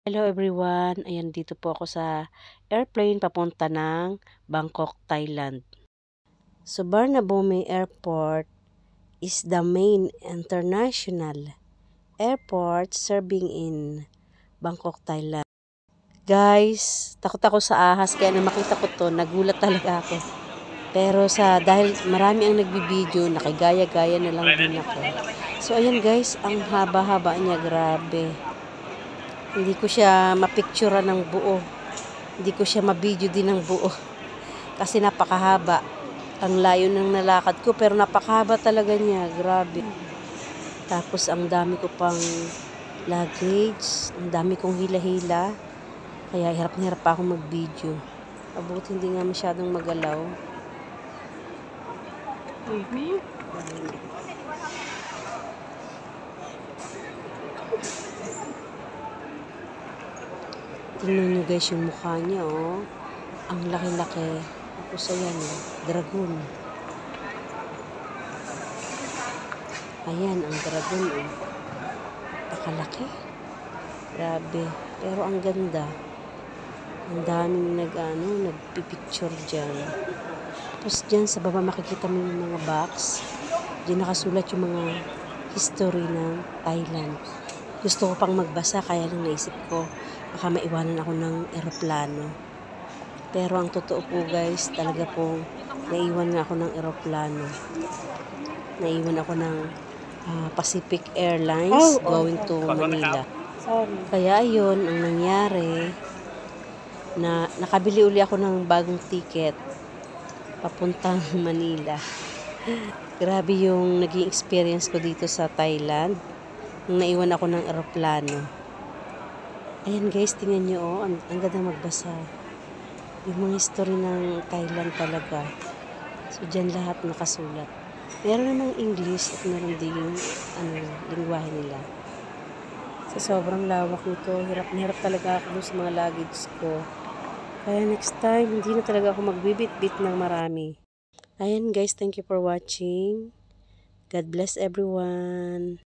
Hello everyone, ayan dito po ako sa airplane papunta ng Bangkok, Thailand. Suvarnabhumi Airport is the main international airport serving in Bangkok, Thailand. Guys, takot ako sa ahas kaya nang makita ko to, nagulat talaga ako. Pero dahil marami ang nagbibideo, nakigaya-gaya na lang din ako. So ayan guys, ang haba-haba niya, grabe. Hindi ko siya mapicturean ng buo. Hindi ko siya mabideo din ng buo. Kasi napakahaba. Ang layo ng nalakad ko pero napakahaba talaga niya. Grabe. Tapos ang dami ko pang luggage. Ang dami kong hila-hila. Kaya hirap na hirap pa akong mag-video. Mabuti hindi nga masyadong magalaw. Tingnan nyo guys yung mukha niya, oh. Ang laki-laki. Tapos ayan, oh, dragon. Ayan, ang dragon, oh. Napakalaki. Grabe. Pero ang ganda. Ang daming nagpipicture dyan. Tapos dyan sa baba makikita mo yung mga box. Dyan nakasulat yung mga history ng Thailand. Gusto ko pang magbasa kaya lang naisip ko baka maiwanan ako ng eroplano. Pero ang totoo po guys, talaga po naiwan nga ako ng eroplano. Naiwan ako ng Pacific Airlines going to Manila. Kaya ayun, ang nangyari, na nakabili uli ako ng bagong ticket papuntang Manila. Grabe yung naging experience ko dito sa Thailand nung naiwan ako ng eroplano. Ayan guys, tingnan nyo, oh, ang ganda magbasa. Yung mga history ng Thailand talaga. So dyan lahat nakasulat. Meron namang English at meron din lingwahe nila. Sa sobrang lawak nito, hirap na hirap talaga ako sa mga luggage ko. Kaya next time, hindi na talaga ako magbibit-bit ng marami. Ayan guys, thank you for watching. God bless everyone.